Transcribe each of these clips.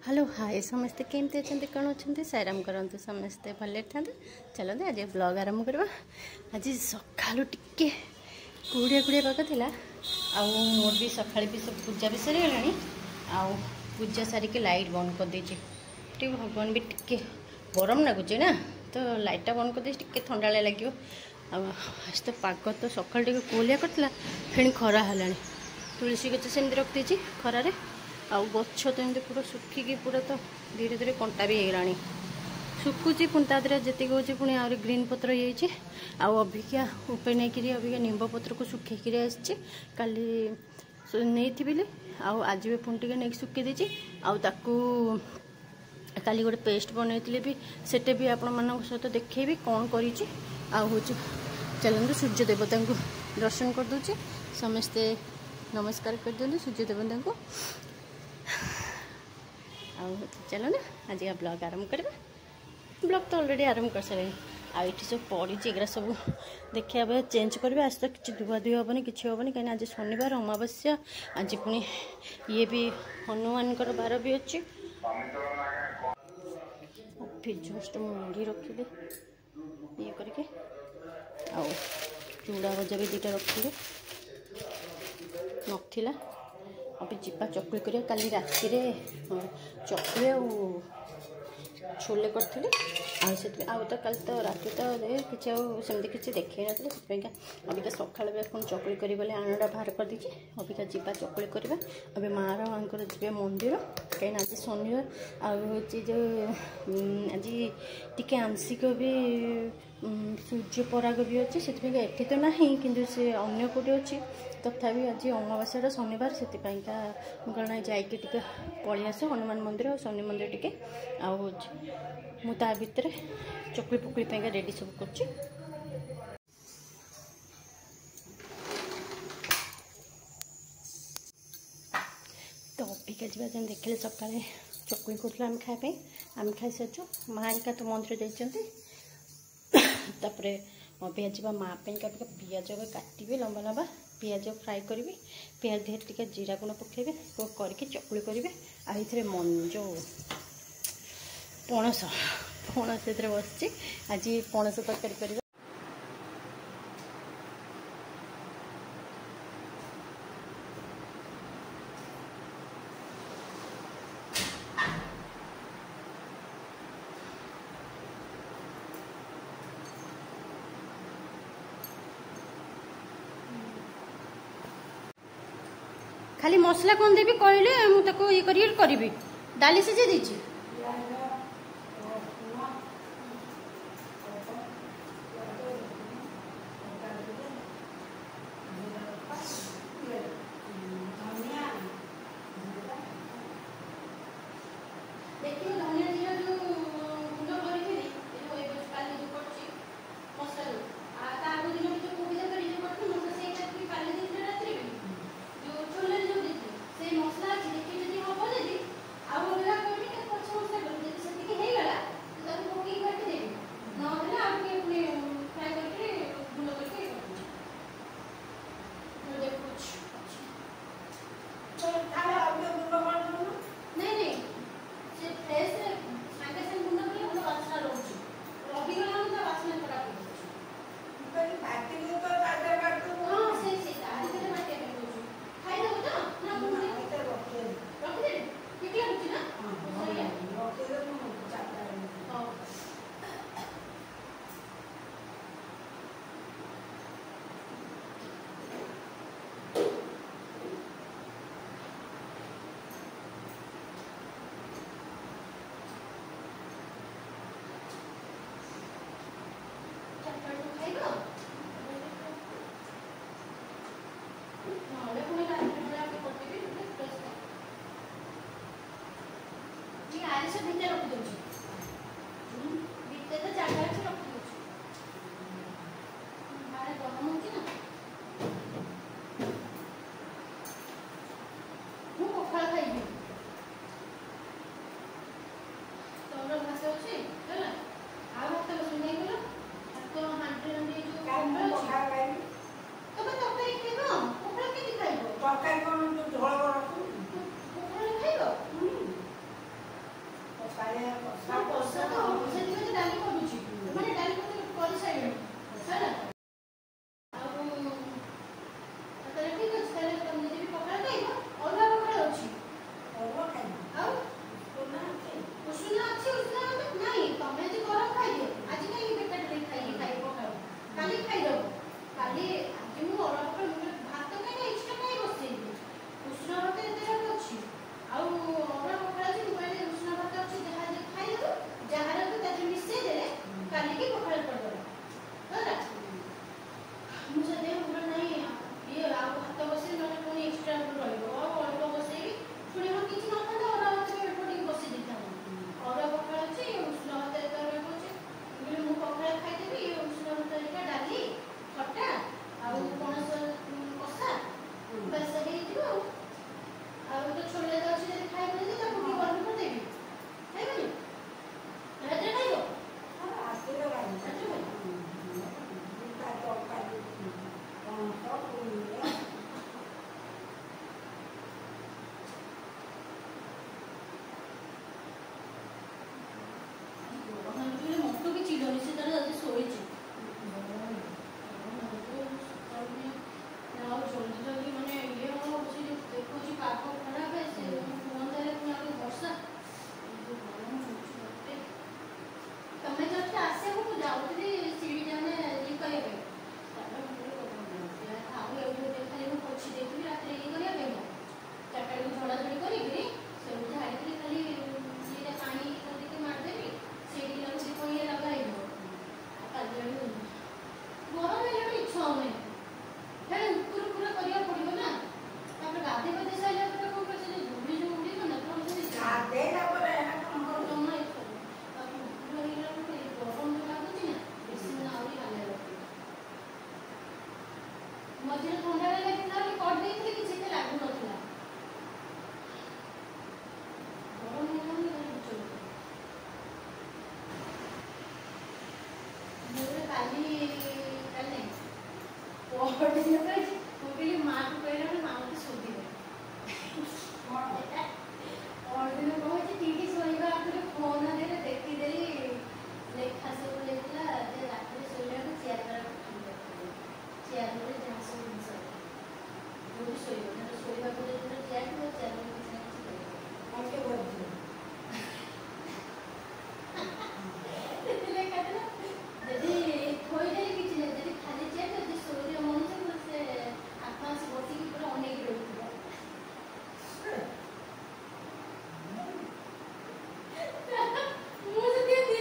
Hello hi समस्ते केमती अच्छा कौन अच्छा सैराम करते समस्ते भले था चलते आज ब्लॉग आरंभ करवा। आज सका टिके कुड़िया कुड़िया पाग थी मोर भी सका भी सब पूजा भी सरीगला आउ पूजा सारिके लाइट बंद कर देती भगवान भी टिके गरम लगुचे ना तो लाइटा बंद कर टे ठंडा लगे। आज तो पाग तो सका टे कोलिया करता फिर खरा है तुलसी गच सेमती रखी खरारे आउ गछ तो एमती पूरा सुखिकी पूरा तो धीरे धीरे कंटा भी होगलानी सुखुची पुणी तादे जी होची पुणी आहरी ग्रीन पत्र ये आउ अबिका उपे नहीं अबिका निंब पत्र को सुखी आसी काली नहीं बिले आउ आज भी पुणी टे नहीं सुखी देची आकू काली गोटे पेस्ट बनई भी सेटे भी आपण मान सहित देखी कौन करी चलते सूर्य देवता को दर्शन कर दूचे समस्ते नमस्कार कर दिखाते सूर्य देवता को। चलो ना आज का ब्लॉग आरंभ करवा। ब्लॉग तो ऑलरेडी आरंभ कर सारे आई सब पड़ी एगरा सब देखा चेंज करवा। आज तो किसी धुआ धुई हेनी कि हेनी कहीं आज शनिवार अमावस्या आज पुणी ये भी हनुमान बार भी अच्छी फिर जस्ट मुंडी रखी ये करके चूड़ा भजा भी दुटा रखी नथिला अभी जीपा चकुली कर काली राति चकुली छोले करी आउ तो कल तो राति तो किसी सेमती किसी देखे नी अबिका सका पुणी चकुली कर आणटा बाहर कर दीजिए अबिका जीपा चकुली करवा। अभी माँ मांकर जी मंदिर कहीं आज शनिवार आज आज टी आंशिक भी सूर्य पराग भी अच्छे से एटी तो ना कि से अन्य कोटी अच्छी तथापि आज अमावास्या शनिवार से कहना जाइए टे पलि आस हनुमान मंदिर और शनि मंदिर टे मुझे भितर चकुली पुकुली रेडी सब कर तो अबिका जी देखिले सका चकुली करूँ आम खाए आम खाई सारी मारिका तो मंदिर जाइए तापरे अबिका जी माँ का पियाज काटि लंबा लंबा पियाज फ्राए करी पियाज देह टे जीरा गुण पकेबे करके चकुली करेंगे आई जो पणस पणस बस आज पणस तरकारी कर खाली मसला कौन देवी कहले मुझे ये करी डाली सीझे दीची ହଉନି ହେଲେ ଉପରୁ ପୁରା କରିବାକୁ ପଡ଼ିବ ନା ତାପରେ ଗାଧେଇ ପାଧେଇ ସାରିଲା ପରେ କଣ କରୁଛି ଯେ ଧୂଳି ଯୋଉ ଉଡ଼ିବ ନା ତମ ସେଠି ଗାଧେଇଲା ପରେ ଜମା ଇଚ୍ଛା ହଉନି ତାପରେ ଉପରୁ ହେଇଗଲା ପରେ ଗରମ ଯୋଉ ଲାଗୁଛି ନା ବେଶୀ ଦିନ ଆହୁରି ହାଲିଆ ଲାଗୁଛି ମଝିରେ ଥଣ୍ଡା ଲାଗିଥିଲା ବୋଲି କରିଦେଇଥିଲି କିଛି ଏତେ ଲାଗୁନଥିଲା ଗରମ ହେଇଗଲାଣି ଭାରି ବିଚଳିତ କାଲି କାଲି ପହରଦିନ କହିଛି ମୁଁ କହିଲି ମାଆକୁ କହିଲା ବେଳେ ମା ମୋତେ ଶୋଧିବ ପହରଦିନ କହୁଛି ଠିକ୍ ଶୋଇବା ଆଗରୁ ଫୋନ୍ ଦେଲେ ଦେଖିଦେଲି ଲେଖା ସବୁ ଲେଖିଲା ଯେ ରାତିରେ ଶୋଇବାକୁ ଚେୟାର ଦ୍ୱାରା ଚେୟାର ଉପରେ ଯାହା ସବୁ ଜିନିଷ ଯୋଉଠି ଶୋଇବ ନହେଲେ ଶୋଇବାକୁ ଯେତେବେଳେ ଚେୟାର ଥିବ ଚେୟାର କିଛି ନା କିଛି କରିବ ଲେଖା ଥିଲା ଯଦି ଥୋଇଦେଲେ କିଛି ନାହିଁ ଯଦି ଖାଲି ଚେୟାର ଯଦି ଶୋଇବ ମଣିଷ ସେ ଆତ୍ମା ଆସି ବସିକି ପୁରା ଅନେଇକି ରହୁଥିବ ମୁଁ ଯଦି ଦିଦି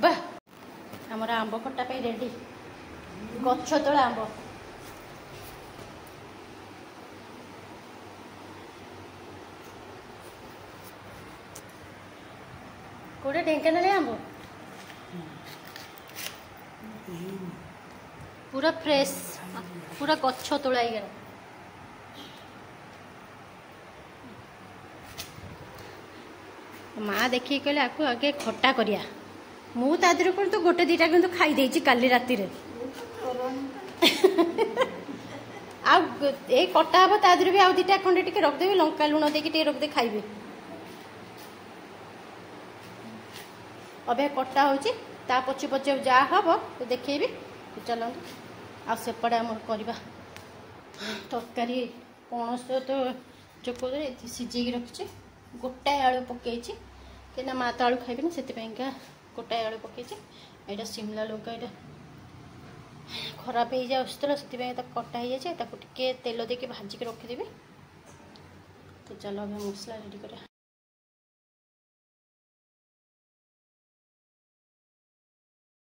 ବାহ ଆମର ଆମ୍ବ ଖଟା ପାଇଁ ରେଡି ଗଛ ତଳେ ଆମ୍ବ କୋଉଟା ଢେଙ୍କାନାଳ ଆମ୍ବ पूरा फ्रेश पूरा गछ तोड़ाई गया माँ देखिए कहले आपको आगे खट्टा करिया मु तादर पर तो गोटे दीटा किंतु खाई देछि काली राती रे आ ए कट्टा हम तादर भी आउ दीटा खंडे टिके रख देबी लंका लुण देके टिके रख दे खाइबे अबे कट्टा होछि ता पछे पछे जा हबो तो देखैबी चलो आ सेपटे आम करवा तरकारी पणस तो जो सीझे रखी गोटाए आलू पकई कि माँ तो आलू खाइबे ना से गोटाए आलू पकई यहाँ शिमला लौका यहाँ खराब हो जाऊला से कटा हो जाए तेल देके भाजिक रखीदेवी तो चलो अभी मसला रेडी करा।